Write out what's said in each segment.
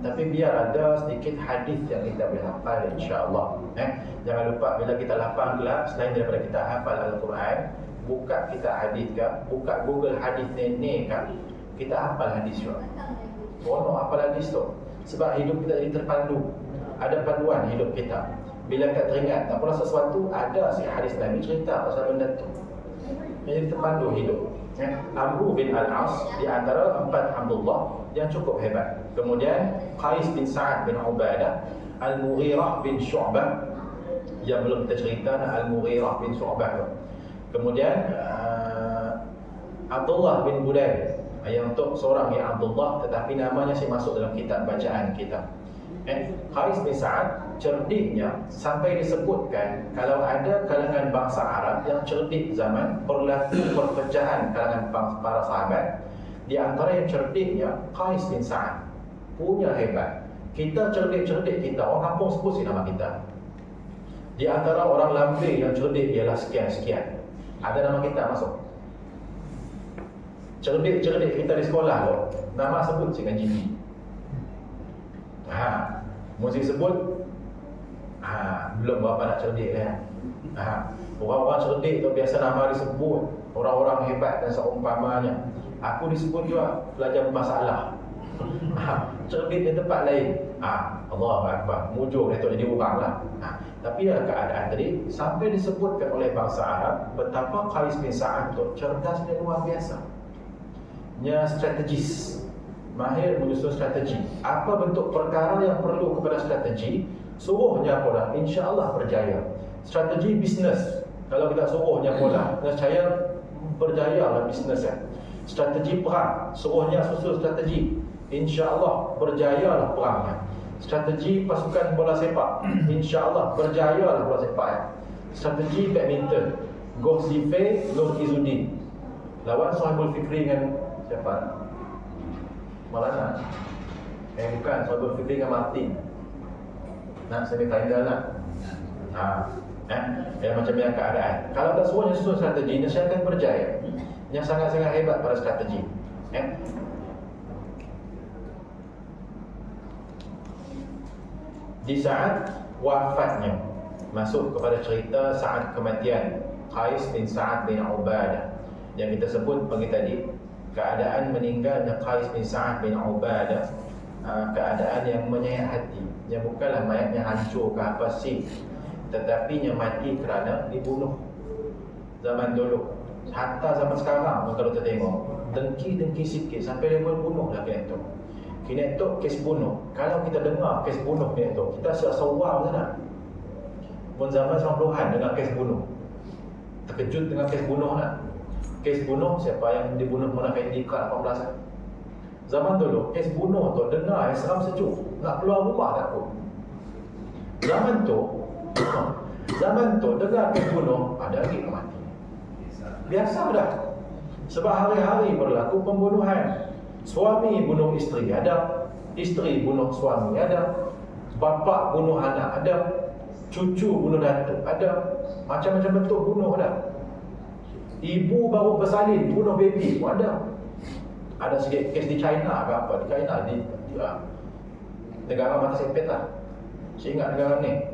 Tapi biar ada sedikit hadis yang kita boleh hafal, insya-Allah. Jangan lupa bila kita lapang gelap, selain daripada kita hafal Al-Quran, buka kita hadis ke, buka Google hadis nenek ke, kita hafal hadis juga. Bono hafal hadis tu. Sebab hidup kita jadi terpandu. Ada panduan hidup kita. Bila kita teringat tak pernah sesuatu, ada si hadis Nabi cerita pasal benda tu. Jadi terpandu hidup. Amru bin Al-As di antara 4 Abdullah yang cukup hebat. Kemudian Qais bin Sa'ad bin Ubadah, Al-Mughirah bin Syu'bah yang belum kita cerita, Al-Mughirah bin Syu'bah. Kemudian Abdullah bin Budayl, yang untuk seorang yang Abdullah tetapi namanya masih masuk dalam kitab bacaan kita. Qais bin Sa'ad cerdiknya sampai disebutkan kalau ada kalangan bangsa Arab yang cerdik zaman berlaku perpecahan kalangan para sahabat, di antara yang cerdiknya Qais bin Sa'ad. Punya hebat. Kita cerdik-cerdik kita, orang kampung sebut si nama kita. Di antara orang Lampir yang cerdik ialah sekian-sekian. Ada nama kita masuk. Cerdik-cerdik kita di sekolah tu, nama sebut dengan Jimmy. Mesti sebut. Belum berapa nak cerdik lah. Orang-orang cerdik tu biasa nama disebut, orang-orang hebat dan seumpamanya. Aku disebut juga pelajar bermasalah. Cerdik di tempat lain. Allahu Akbar, mujur itu jadi orang lah. Tapi ada keadaan tadi sampai disebutkan oleh bangsa Arab betapa Qais bin Sa'ad tu cerdas dan luar biasa. Nya strategis, mahir menyusun strategi. Apa bentuk perkara yang perlu kepada strategi, suruhnya pola, insya-Allah berjaya. Strategi bisnes, kalau kita suruhnya pola, nescaya berjayalah bisnesnya. Strategi perang, suruhnya susun strategi, insya-Allah berjayalah perangnya. Strategi pasukan bola sepak, insya-Allah berjayalah bola sepaknya. Strategi badminton, Goh Zifei, Nur Izzuddin lawan Sohibul Fikri dengan siapa? Malana. Bukan, Sohibul Fikri dengan Martin. Nak semi final nak. Macam yang keadaan. Kalau tak semuanya susun strategi, nescaya akan berjaya. Yang sangat-sangat hebat pada strategi. Di saat wafatnya, masuk kepada cerita saat kematian Qais bin Sa'ad bin Ubadah yang kita sebut pagi tadi, keadaan meninggalnya Qais bin Sa'ad bin Ubadah, keadaan yang menyayat hati. Yang bukanlah mayatnya hancur ke apa sih, tetapi yang mati kerana dibunuh. Zaman dulu, hatta zaman sekarang kalau kita tengok, dengki-dengki sikit sampai level bunuh lah kena tu. Kena tu kes bunuh. Kalau kita dengar kes bunuh kena tu, kita rasa wow sana. Pun zaman 90-an dengar kes bunuh, terkejut dengan kes bunuh lah. Kes bunuh siapa yang dibunuh Munafik di Kat 18 kan? Zaman dulu kes bunuh tu dengar seram sejuk, nak keluar rumah takut. Zaman tu dengar kes bunuh, ada lagi mati. Biasa dah. Sebab hari-hari berlaku pembunuhan. Suami bunuh isteri ada, isteri bunuh suami ada, bapa bunuh anak ada, cucu bunuh datuk ada, macam-macam bentuk bunuh ada. Ibu baru bersalin bunuh baby pun ada. Ada sikit kes di China ke apa, di China di negara mata sepet lah. Saya ingat negara ni,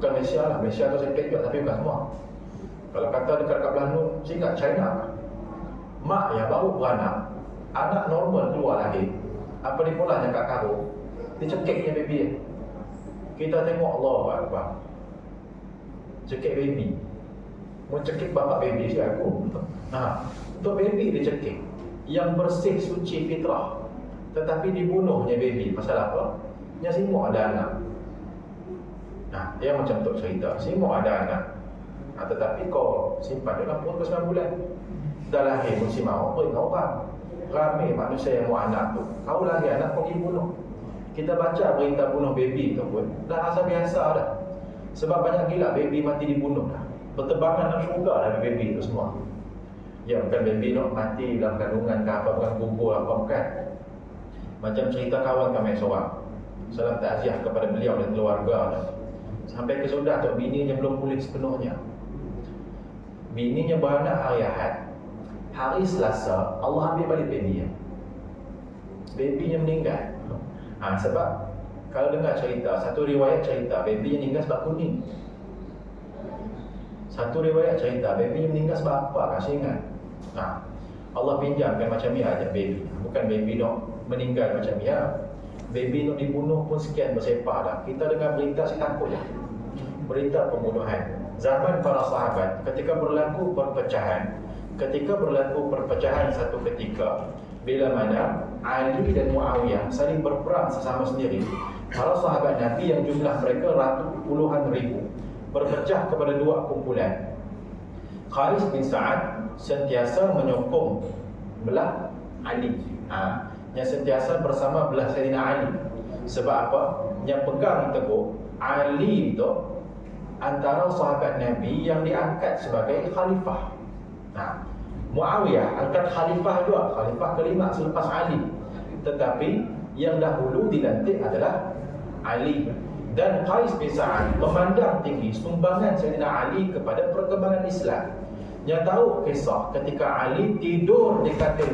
bukan Malaysia lah, Malaysia tu sepet juga tapi bukan semua. Kalau kata dekat belah Nun, saya ingat China. Mak yang baru beranak, anak normal keluar lagi, apa ni pulahnya kat karung, dicekiknya baby. Kita tengok Allah Akbar, cekik baby. Mau cekik bapak baby si aku. Untuk baby dicekik, yang bersih suci fitrah, tetapi dibunuhnya baby. Pasal apa? Yang simuk ada anak. Dia macam tu cerita, simuk ada anak. Tetapi kau simpan dalam perut 9 bulan. Dah lahir mesti mahu pergi dengan orang. Ramai manusia yang mau anak tu, kau lahir anak kau dibunuh. Kita baca berita bunuh baby tu pun dah rasa biasa dah. Sebab banyak gila baby mati dibunuh dah. Berterbangan dalam syurga dah baby tu semua. Ya bukan baby nak mati dalam kandungan ke apa, bukan kubur apa, bukan. Macam cerita kawan kami seorang, salam takziah kepada beliau dan keluarga. Sampai ke sudah tu bininya belum pulih sepenuhnya. Bininya beranak hari Ahad, hari Selasa Allah ambil balik babynya. Babynya meninggal. Sebab kalau dengar cerita, satu riwayat cerita baby yang meninggal sebab kuning. Satu riwayat cerita baby yang meninggal sebab apa? Kasih ingat. Allah pinjamkan macam ni aja baby. Bukan baby dok meninggal macam ni. Baby nak dibunuh pun sekian bersepah dah. Kita dengar berita si takut dah. Berita pembunuhan. Zaman para sahabat ketika berlaku perpecahan satu ketika, bila mana Ali dan Muawiyah saling berperang sesama sendiri, para sahabat Nabi yang jumlah mereka puluhan ribu berpecah kepada dua kumpulan. Kharis bin Sa'ad sentiasa menyokong belah Ali, yang sentiasa bersama belah Sayyidina Ali. Sebab apa? Yang pegang teguh Ali itu antara sahabat Nabi yang diangkat sebagai khalifah. Muawiyah angkat khalifah juga, khalifah kelima selepas Ali. Tetapi yang dahulu dilantik adalah Ali. Dan Qais bin Sa'ad memandang tinggi sumbangan Sayyidina Ali kepada perkembangan Islam. Yang tahu kisah ketika Ali tidur di katil.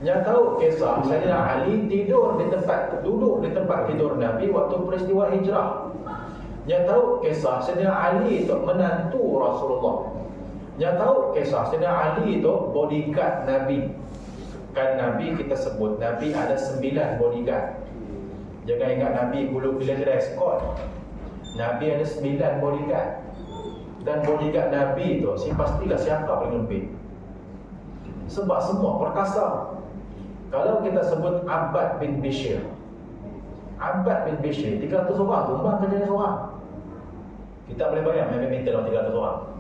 Yang tahu kisah Sayyidina Ali duduk di tempat tidur Nabi waktu peristiwa hijrah. Yang tahu kisah Sayyidina Ali itu menantu Rasulullah. Yang tahu kisah Sayyidina Ali itu bodyguard Nabi. Kan Nabi kita sebut Nabi ada 9 bodyguard. Jangan ingat Nabi gulu bila dress code. Nabi ada 9 bodyguard. Dan bodyguard Nabi itu pastilah siapa paling lebih. Sebab semua perkasa. Kalau kita sebut Abbad bin Bishr, 300 orang tumbang kerja seorang. Kita boleh bayang badminton 300 orang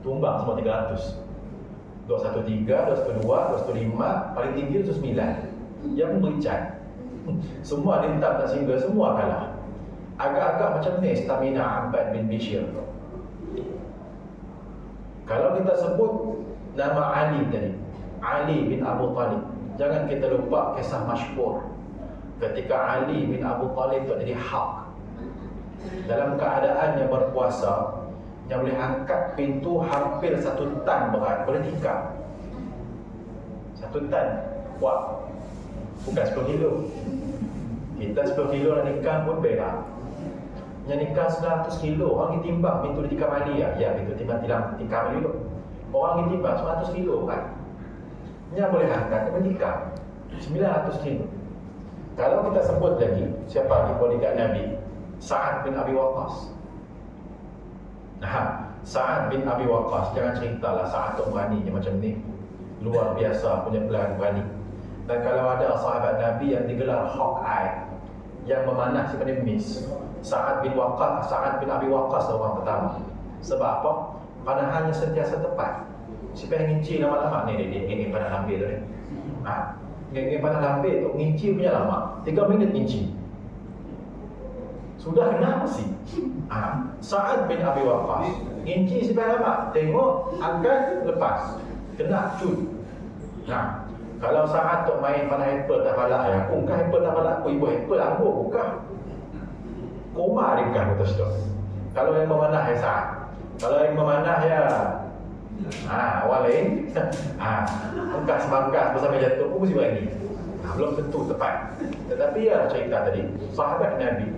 tumbang semua 300. 213, 212, 215, paling tinggi 209. Yang berican semua dintam tak singgah, semua kalah. Agak-agak macam ni stamina Abbad bin Bishr. Kalau kita sebut nama Ali tadi, Ali bin Abu Talib, jangan kita lupa kisah masyhur ketika Ali bin Abu Talib itu jadi hak dalam keadaan yang berkuasa, yang boleh angkat pintu hampir 1 tan berat, boleh tikam 1 tan. Wah, bukan 10 kilo. Kita 10 kilo nak nikah pun berat. Yang nikah 100 kilo, orang ditimbang pintu ditikam Ali. Ya, pintu timbang tikam Ali tu. Orang ditimbang 100 kilo kan. Yang boleh angkat, boleh tikam 900 kilo. Kalau kita sebut lagi, siapa lagi bodyguard Nabi? Sa'ad bin Abi Waqqas. Sa'ad bin Abi Waqqas, jangan ceritalah Sa'ad tu berani macam ni. Luar biasa punya berani. Dan kalau ada sahabat Nabi yang digelar Hawkeye, yang memanah seperti mis, Sa'ad bin Abi Waqqas orang pertama. Sebab apa? Panahannya sentiasa tepat. Siapa yang nginci lama-lama ni dia ingin panah lambe tu ni. Ingin panah lambe tu nginci punya lama, 3 minit nginci. Sudah kena mesti. Sa'ad bin Abi Waqqas nginci sampai lama, tengok akan lepas, kena cun. Kalau Sa'ad tu main panah apple tak balak aku, bukan apple tak balak aku, ibu apple aku bukan. Koma dia bukan betul tu. Kalau yang memanah ya Sa'ad. Kalau yang memanah ya awal lain. Bangkas bersama jatuh pun mesti berani. Belum tentu tepat. Tetapi ya cerita tadi, sahabat Nabi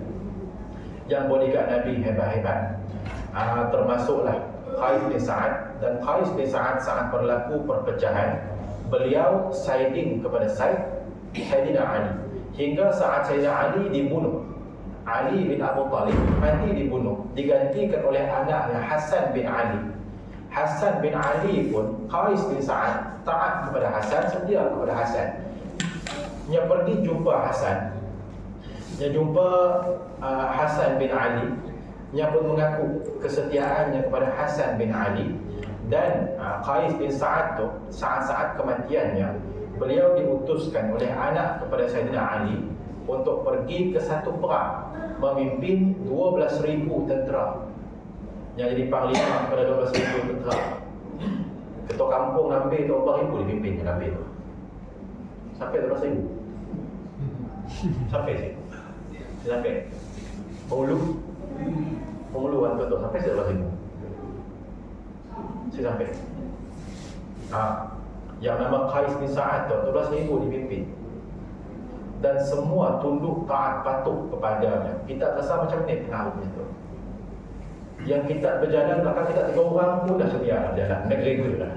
yang bodyguard Nabi hebat-hebat, termasuklah Qais bin Sa'ad. Dan Qais bin Sa'ad saat berlaku perpecahan, beliau siding kepada Sayyidina Ali hingga saat Sayyidina Ali dibunuh. Ali bin Abu Talib mati dibunuh, digantikan oleh anaknya Hasan bin Ali. Hasan bin Ali pun Qais bin Sa'ad taat kepada Hasan, setia kepada Hasan. Yang pergi jumpa Hasan, Hasan bin Ali, yang pun mengaku kesetiaannya kepada Hasan bin Ali. Dan Qais bin Sa'ad tu saat-saat kematiannya, beliau diutuskan oleh anak kepada Sayyidina Ali untuk pergi ke satu perang, memimpin 12,000 tentera. Yang jadi panglima kepada 12,000 tentera. Ketua kampung Nambe tu 4,000 dipimpin Nambe tu. Sampai 12,000. Sampai Penghulu tu sampai 12,000. Sampai yang nama Qais bin Sa'ad tu, 12,000 dipimpin. Dan semua tunduk taat patuh kepadanya. Kita rasa macam ni pengaruhnya tu. Yang kita berjalan belakang kita 3 orang pun dah sedia berjalan, McGregor dah.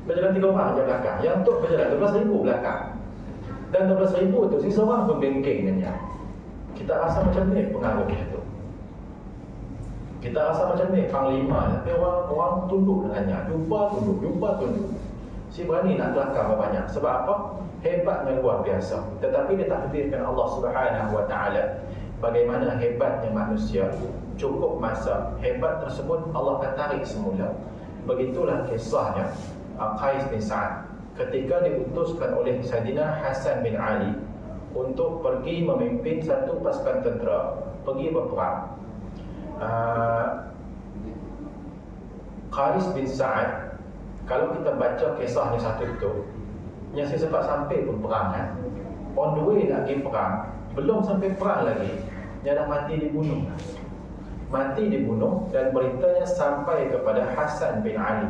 Berjalan 3 orang je belakang. Yang tu berjalan 12,000 belakang. Dan 12,000 tu si seorang pun bengking dengannya. Kita rasa macam ni pengaruhnya tu. Kita rasa macam ni panglima, tapi orang tunduk dengannya. Jumpa tunduk. Si berani nak kelakar banyak. Sebab apa? Hebatnya luar biasa. Tetapi dia takdirkan Allah Subhanahu wa taala. Bagaimana hebatnya manusia, cukup masa hebat tersebut Allah akan tarik semula. Begitulah kisahnya Qais bin Sa'ad ketika diutuskan oleh Saidina Hasan bin Ali untuk pergi memimpin satu pasukan tentera pergi berperang. Qais bin Sa'ad, kalau kita baca kisahnya satu itu, yang saya sempat sampai pun perang kan. On the way nak pergi perang, belum sampai perang lagi, dia dah mati dibunuh. Mati dibunuh dan beritanya sampai kepada Hasan bin Ali.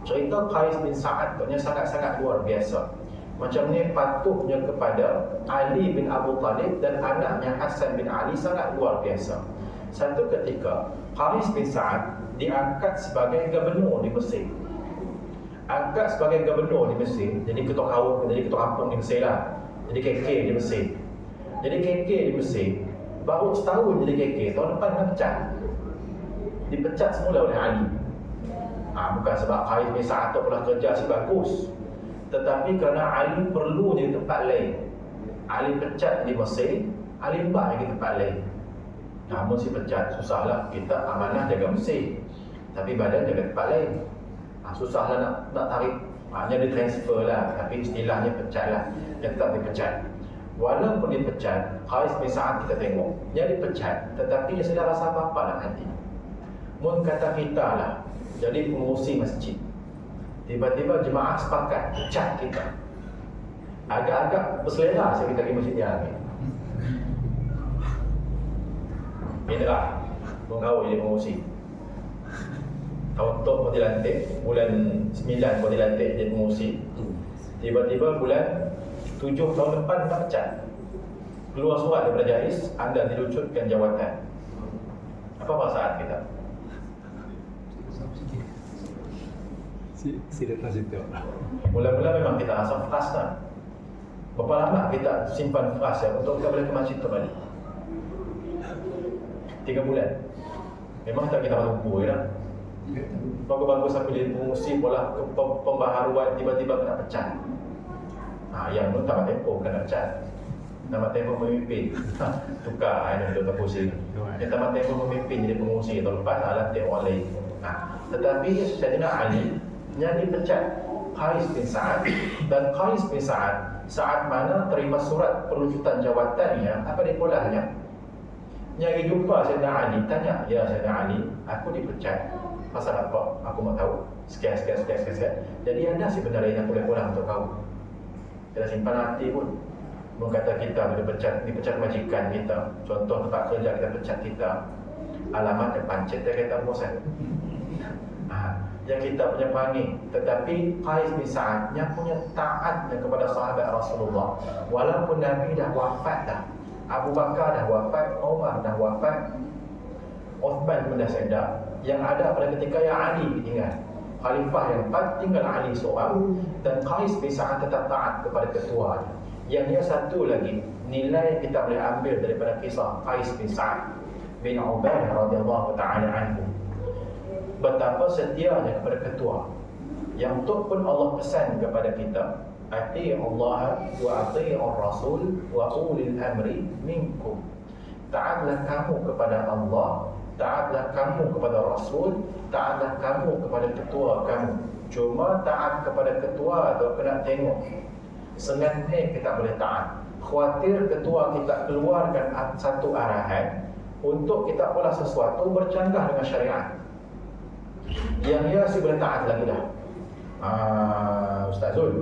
Cerita Qais bin Sa'ad tu sangat-sangat luar biasa. Macam ni patuhnya kepada Ali bin Abu Talib dan anaknya Hasan bin Ali sangat luar biasa. Satu ketika Qais bin Sa'ad diangkat sebagai gubernur di Mesir. Angkat sebagai gubernur di Mesir, jadi ketua kampung di Mesir lah. Jadi KK di Mesir. Jadi KK di Mesir baru setahun jadi KK, tahun depan kena pecat. Dipecat semula oleh Ali. Bukan sebab Qais bin Sa'ad tu pula kerja si bagus, tetapi kerana Ali perlu di tempat lain. Ali pecat di Mesir, Ali bak di tempat lain. Namun si pecat, susahlah, kita amanah jaga Mesir, tapi badan jaga tempat lain. Susahlah nak tarik. Hanya ditransfer lah, tapi istilahnya pecat lah. Dia tetap dipecat. Walaupun dipecat, Qais bin Sa'ad kita tengok dia dipecat, tetapi dia sedar rasa apa-apa dalam hati. Mun kata kita lah jadi pengurusi masjid, tiba-tiba jemaah sepakat pecat kita, agak-agak berselera saya kita pergi masjid dia lagi. Inilah mengawal jadi pengurusi. Tahun tu kau dilantik, bulan 9 kau dilantik jadi pengurusi. Tiba-tiba bulan 7 tahun depan tak pecat. Keluar surat daripada Jais, anda dilucutkan jawatan. Apa perasaan kita? Si datang situ. Mula-mula memang kita rasa frustran. Berapa lama kita simpan frustran untuk kita boleh ke masjid kembali? 3 bulan. Memang tak kita mampu ya. Bagus-bagus sampai jadi pengurusi pula pembaharuan tiba-tiba kena pecat. Yang tu tak tempoh kena pecat. Nama tempoh memimpin. Tukar ini kita pusing. Yang tamat tempoh memimpin jadi pengurusi tahun lepas lantik orang lain. Tetapi Saidina Ali yang dipecat Qais bin Sa'ad, dan Qais bin Sa'ad saat mana terima surat perlucutan jawatannya, apa dia polanya? Yang jumpa Saidina Ali, tanya, ya Saidina Ali, aku dipecat pasal apa? Aku mau tahu. Sekian. Jadi anda sebenarnya yang boleh pulang untuk tahu. Kita simpan hati pun. Berkata kita dipecat majikan kita, contoh tempat kerja kita pecat kita, alamat depan cetak kita bosan. Yang kita punya panggil. Tetapi Qais bin Sa'ad yang punya taatnya kepada sahabat Rasulullah, walaupun Nabi dah wafat dah, Abu Bakar dah wafat, Umar dah wafat, Uthman pun dah sedar. Yang ada pada ketika yang Ali tinggal, Khalifah yang 4 tinggal Ali seorang, dan Qais bin Sa'ad tetap taat kepada ketua. Yang dia satu lagi nilai kita boleh ambil daripada kisah Qais bin Sa'ad bin Ubadah radhiyallahu ta'ala anhu, betapa setianya kepada ketua. Yang tu pun Allah pesan kepada kita, ati Allah wa ati ar-rasul wa ulil amri minkum. Taatlah kamu kepada Allah, taatlah kamu kepada Rasul, taatlah kamu kepada ketua kamu. Cuma taat kepada ketua tu kena tengok sengaja kita boleh taat. Khawatir ketua kita keluarkan satu arahan untuk kita pula sesuatu bercanggah dengan syariat, yang dia si boleh taat lagi dah. Ustaz Zul,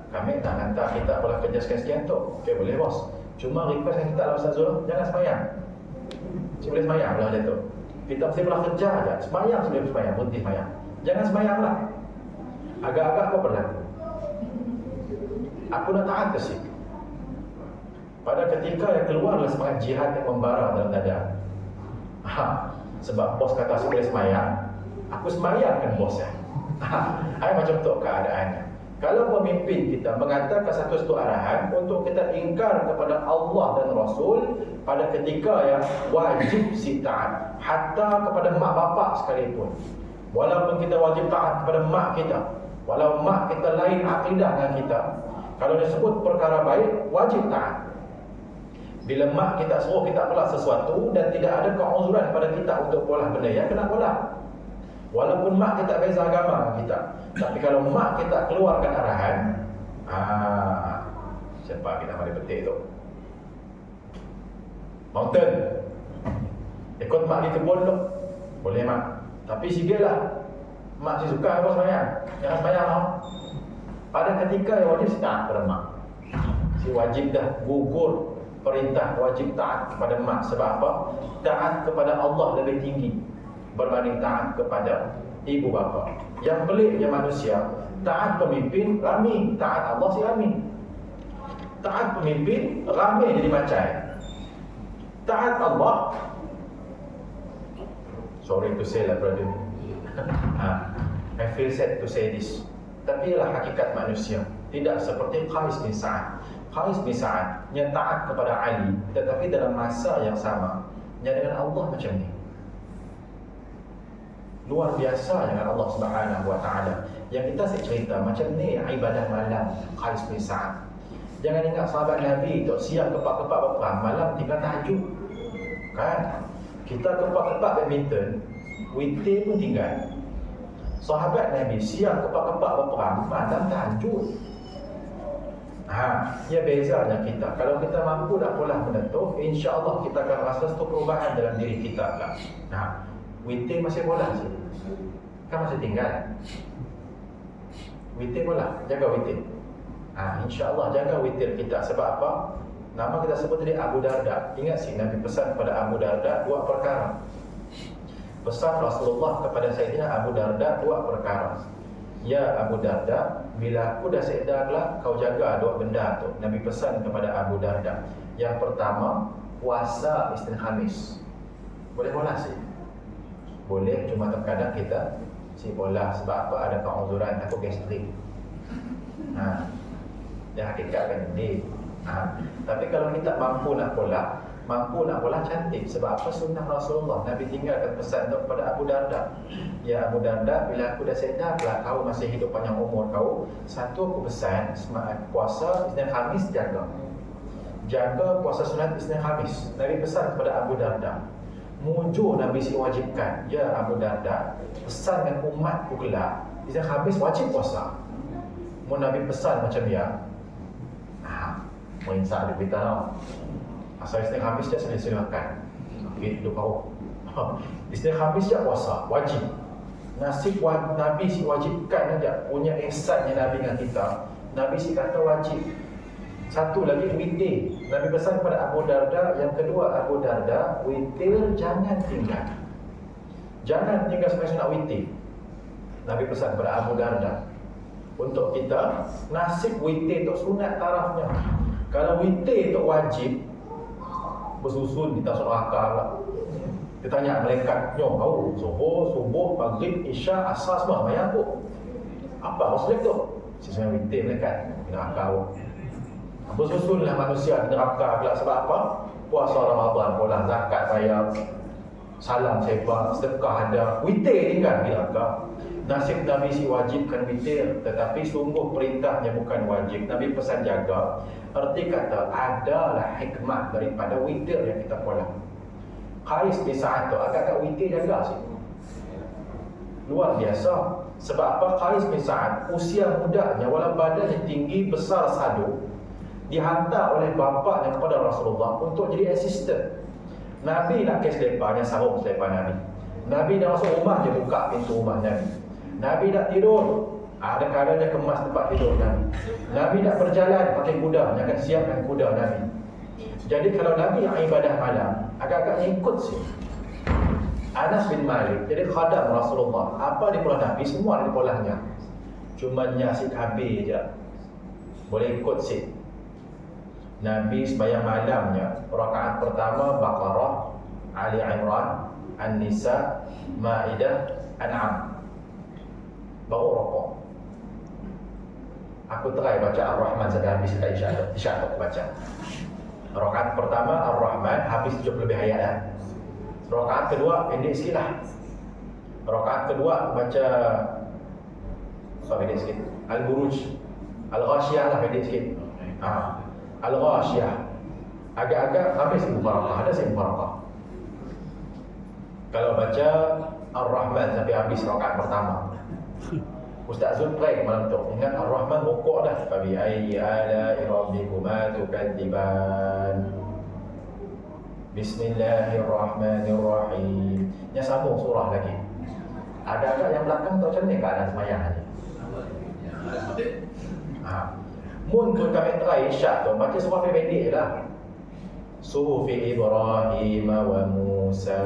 kami tak hantar kita pula kerja sekian-sekian tu. Okey, boleh bos. Cuma request yang kita lah Ustaz Zul, jangan semayang. Si boleh semayang lah dia tu. Kita mesti pula kerja aja. Semayang sebelum semayang, berhenti semayang. Jangan semayang lah. Agak-agak apa berlaku? Aku nak taat ke sih? Pada ketika yang keluarlah semangat jihad yang membara dalam dada. Sebab bos kata aku boleh semayang, aku semayangkan bosnya. Macam tu keadaannya. Kalau pemimpin kita mengatakan satu arahan untuk kita ingkar kepada Allah dan Rasul pada ketika yang wajib si taat, hatta kepada mak bapak sekalipun. Walaupun kita wajib taat kepada mak kita, walau mak kita lain akidah dengan kita, kalau disebut perkara baik, wajib taat. Bila mak kita suruh kita pola sesuatu dan tidak ada keuzuran pada kita untuk pola benda yang kena pola. Walaupun mak kita beza agama dengan kita, tapi kalau mak kita keluarkan arahan, siapa kita mari petik tu? Mountain. Ikut mak di kebun tu. Boleh mak. Tapi sigilah. Mak si suka apa semayang? Jangan semayang tau. Pada ketika yang wajib taat kepada mak. Si wajib dah gugur perintah wajib taat kepada mak. Sebab apa? Taat kepada Allah lebih tinggi berbanding taat kepada ibu bapa. Yang peliknya manusia, taat pemimpin rami, taat Allah si rami. Taat pemimpin rami jadi macam. Taat Allah, sorry to say lah brother, I feel sad to say this, tapi ialah hakikat manusia. Tidak seperti Qais bin Sa'ad. Qais bin Sa'ad yang taat kepada Ali, tetapi dalam masa yang sama yang dengan Allah macam ni. Luar biasa dengan Allah Subhanahu wa taala. Yang kita cerita macam ni ibadah malam Qais bin Sa'ad. Jangan ingat sahabat Nabi tu siang kepak-kepak berperang, malam tinggal tahajud. Kan? Kita kepak-kepak badminton, witir pun tinggal. Sahabat Nabi siang kepak-kepak berperang, malam tahajud. Ya bezanya kita. Kalau kita mampu dah pola benda tu, insya-Allah kita akan rasa satu perubahan dalam diri kita lah. Witir masih bola sih. Kan masih tinggal. Witir bola, jaga witir. InsyaAllah jaga witir kita. Sebab apa? Nama kita sebut tadi Abu Darda. Ingat sih Nabi pesan kepada Abu Darda dua perkara. Pesan Rasulullah kepada Sayyidina Abu Darda dua perkara. Ya Abu Darda, bila aku dah sedar lah, kau jaga dua benda tu. Nabi pesan kepada Abu Darda. Yang pertama, puasa Isnin Khamis. Boleh bola sih? Boleh, cuma terkadang kita si bola sebab apa? Ada keuzuran, takut gastrik. Dia hakikat kan ni. Tapi kalau kita mampu nak bola cantik. Sebab apa? Sunnah Rasulullah. Nabi tinggalkan pesan tu kepada Abu Darda. Ya Abu Darda, bila aku dah sedar lah kau masih hidup panjang umur kau, satu aku pesan, puasa Isnin Khamis jaga. Jaga puasa sunat Isnin Khamis. Nabi pesan kepada Abu Darda. Mujur Nabi si wajibkan. Ya Abu Darda, pesan dengan umatku kelak, Isnin Khamis wajib puasa. Mau Nabi pesan macam ya, mau insya ada berita tau. Asal Isnin Khamis je silakan. Gitu kau. Isnin Khamis je puasa, wajib. Nasib Nabi si wajibkan aja. Punya ihsannya Nabi dengan kita. Nabi si kata wajib. Satu lagi witir. Nabi pesan kepada Abu Darda. Yang kedua Abu Darda, witir jangan tinggal. Jangan tinggal sampai sunat witir. Nabi pesan kepada Abu Darda. Untuk kita, nasib witir untuk sunat tarafnya. Kalau witir untuk wajib, bersusun kita surah akal lah. Dia tanya malaikat, nyom kau zuhur, subuh, maghrib, isya, asar semua bayar aku. Apa maksudnya tu? Sesuai witir malaikat. Kena akal. Bersusunlah manusia di neraka pula. Sebab apa? Puasa Ramadan, bola zakat bayar, salam sebar, sedekah ada, witir tinggal di neraka. Nasib Nabi si wajibkan witir, tetapi sungguh perintahnya bukan wajib. Nabi pesan jaga. Erti kata adalah hikmah daripada witir yang kita pola. Qais bin Sa'ad tu agak-agak witir jaga sih. Luar biasa. Sebab apa? Qais bin Sa'ad usia mudanya, walau badannya tinggi, besar sadu, dihantar oleh bapaknya kepada Rasulullah untuk jadi asisten. Nabi nak kes lepas, yang sarung selepas Nabi. Nabi dah masuk rumah, dia buka pintu rumah Nabi. Nabi nak tidur, ada kalanya kemas tempat tidur Nabi. Nabi nak berjalan pakai kuda, dia akan siapkan kuda Nabi. Jadi kalau Nabi yang ibadah malam, agak-agak ikut sih. Anas bin Malik jadi khadam Rasulullah. Apa di pola Nabi, semua di polanya. cuma nyasid habis je. Boleh ikut sit. Nabi sembahyang malamnya, rakaat pertama Baqarah, Ali Imran, An-Nisa, Maidah, An'am. Baru rokok. Aku try baca Ar-Rahman sampai habis kat Isyak aku baca. Rakaat pertama Ar-Rahman habis 70 lebih ayat dah. Rakaat kedua pendek sikit lah. Rakaat kedua baca pendek sikit. Al-Buruj, Al-Ghashiyah lah pendek sikit. Al-Ghashiyah agak-agak habis Mufaraqah, ada sih Mufaraqah. Kalau baca Ar-Rahman sampai habis rakaat pertama, Ustaz Zul try malam tu. Ingat Ar-Rahman rukuk dah. Fabi ayyi ala'i rabbikuma tukadziban. Bismillahirrahmanirrahim. Yang sambung surah lagi. Ada-ada yang belakang tu macam ni keadaan semayang ni. Mun pun kami try Isyak tu baca surah pendek je lah. Suhufi Ibrahim wa Musa.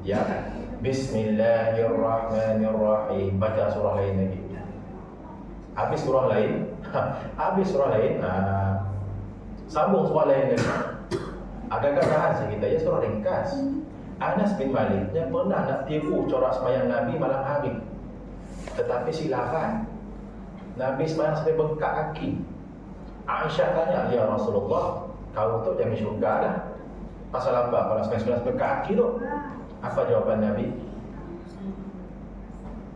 Ya. Bismillahirrahmanirrahim. Baca surah lain lagi. Habis surah lain, sambung surah lain lagi. Agak-agak rahasia kita ya, surah ringkas. Anas bin Malik yang pernah nak tiru corak sembahyang Nabi malam hari, tetapi silakan. Nabi sembahyang sampai bengkak kaki. Aisyah tanya, ya Rasulullah, kau tu jangan syurga dah. Pasal apa? Kalau sembahyang bengkak kaki tu? Apa jawaban Nabi?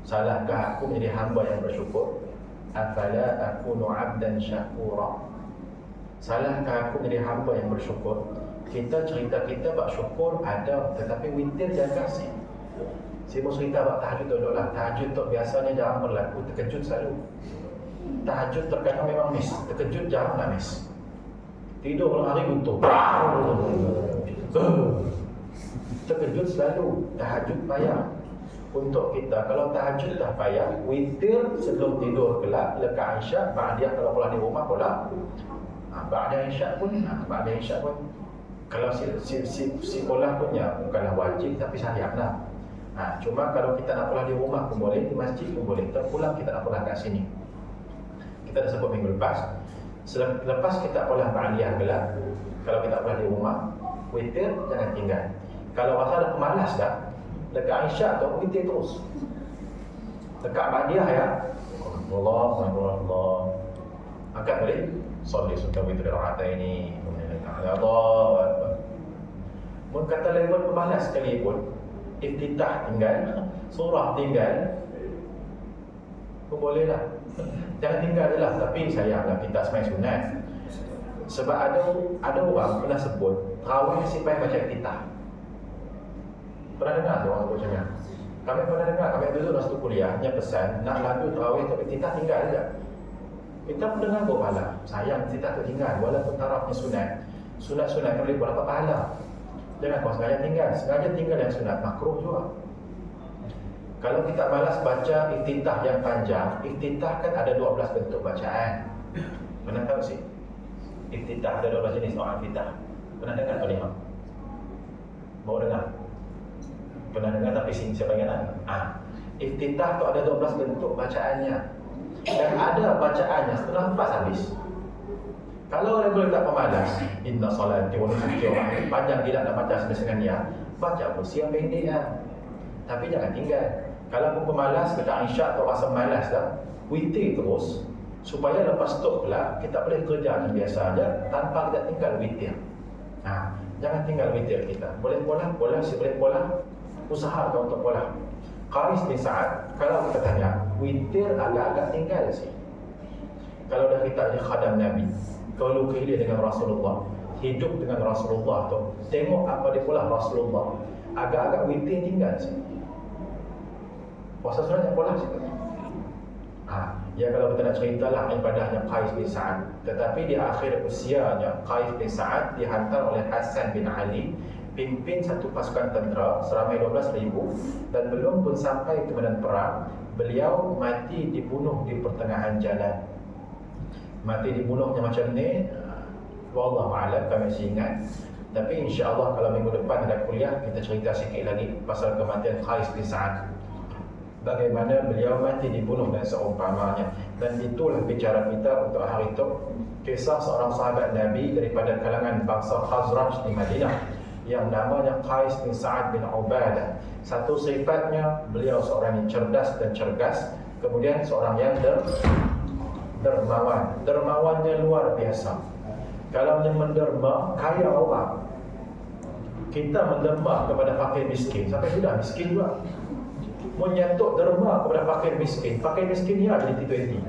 Salahkah aku menjadi hamba yang bersyukur? Afala akunu abdan syakura. Salahkah aku menjadi hamba yang bersyukur? Kita cerita kita bak syukur ada, tetapi witir jangan kasih. Saya mau cerita bak tahajud tu lah. Tahajud tu biasanya jarang berlaku, terkejut selalu. Tahajud terkadang memang miss, terkejut jarang nak miss. Tidur malam hari butuh. Terkejut selalu. Tahajud payah untuk kita. Kalau tahajud dah payah, witir sebelum tidur kelak, lekat Isyak, ba'diyah kalau pulang di rumah pula. Ba'diyah Isyak pun, kalau si pola punya bukanlah wajib tapi syariat lah. Cuma kalau kita nak pulang di rumah pun boleh, di masjid pun boleh. Terpulang kita nak pulang kat sini. Kita dah sebut minggu lepas. Lepas kita pulang ba'diyah kelak, kalau kita pulang di rumah, witir jangan tinggal. Kalau rasa ada pemalas dah, dekat Isyak tu witir terus. Dekat ba'diyah ya, Allah angkat balik, solat sunnah witir rakaat ini, Allah. Mun kata level pemalas sekalipun, iftitah tinggal, surah tinggal, pun boleh lah. Jangan tinggal je lah. Tapi sayanglah kita semai sunat. Sebab ada orang pernah sebut tarawih simpan baca iftitah. Pernah dengar tu orang macam ni? Kami pernah dengar, kami dulu masa tu kuliah, dia pesan nak lagu tarawih tu iftitah tinggal je. Kita pun dengar kok malam, sayang iftitah tu tinggal walaupun tarawihnya sunat. Sunat-sunat boleh buat apa pahala. Jangan kau sengaja tinggal yang sunat, makruh juga. Kalau kita malas baca iftitah yang panjang, iftitah kan ada 12 bentuk bacaan. Pernah tahu sih? Iftitah ada 12 jenis doa iftitah. Pernah dengar atau lihat? Mau dengar? Pernah dengar tapi siapa ingat? Iftitah tu ada 12 bentuk bacaannya. Dan ada bacaannya setelah lepas habis. Kalau orang boleh tak pemalas, inna salati wa nusuki wa mahyi, panjang tidak nak baca setengah niat, baca pun siang pendek lah. Tapi jangan tinggal. Kalau pun pemalas, dekat Isyak tu rasa malas dah, witir terus, supaya lepas tu pula kita boleh kerja macam biasa aja tanpa kita tinggal witir. Jangan tinggal witir kita. Boleh pola, boleh pola, usaha kau untuk pola. Qaris bin Sa'ad, kalau kita tanya, witir agak-agak tinggal sih. Kalau dah kita jadi khadam Nabi, kalau kehidupan dengan Rasulullah, hidup dengan Rasulullah tu, tengok apa dia pula Rasulullah, agak-agak witir tinggal sih. Puasa sunat yang pola sih. Ya kalau kita nak ceritalah ibadahnya Qais bin Sa'ad, tetapi di akhir usianya Qais bin Sa'ad dihantar oleh Hasan bin Ali pimpin satu pasukan tentera seramai 12,000 dan belum pun sampai ke medan perang, beliau mati dibunuh di pertengahan jalan. Mati dibunuhnya macam ni, wallahu a'lam, kami masih ingat. Tapi insya-Allah kalau minggu depan ada kuliah, kita cerita sikit lagi pasal kematian Qais bin Sa'ad. bagaimana beliau mati dibunuh dan seumpamanya. Dan itulah bicara kita untuk hari itu, kisah seorang sahabat Nabi daripada kalangan bangsa Khazraj di Madinah yang namanya Qais bin Sa'ad bin Ubadah. Satu sifatnya, beliau seorang yang cerdas dan cergas, kemudian seorang yang dermawan. Dermawannya luar biasa. Kalau yang menderma, kaya orang. Kita menderma kepada fakir miskin, sampai sudah miskin juga. Menyentuh derma kepada fakir miskin dia jadi T20.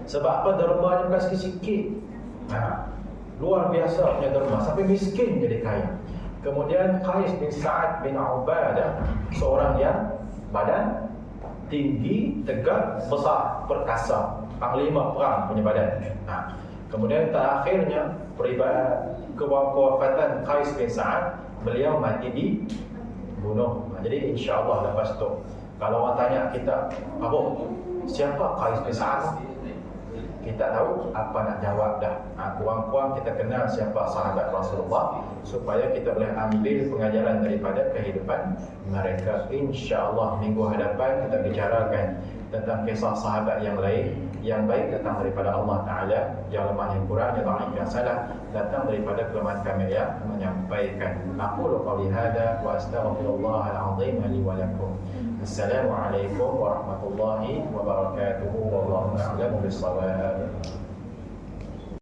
Sebab apa? Dermanya bukan sikit-sikit. Luar biasa punya derma, sampai miskin jadi kaya. Kemudian Qais bin Sa'ad bin Ubadah, seorang yang badan tinggi, tegak, besar, perkasa, panglima perang punya badan. Kemudian terakhirnya kewafatan Qais bin Sa'ad, beliau mati dibunuh. Jadi insya-Allah lepas tu kalau orang tanya kita, "Abu, siapa Qais bin Sa'ad?" Kita tahu apa nak jawab dah. Kurang-kurang kita kenal siapa sahabat Rasulullah, supaya kita boleh ambil pengajaran daripada kehidupan mereka. InsyaAllah minggu hadapan kita bicarakan tentang kisah sahabat yang lain. Yang baik datang daripada Allah Ta'ala, yang lemah yang kurang, yang dhaif yang salah datang daripada kelemahan kami yang menyampaikan. Aqulu qawli hadha wa astaghfirullahal azim li wa lakum. Assalamualaikum warahmatullahi wabarakatuh. Wallahu a'lam bishawab.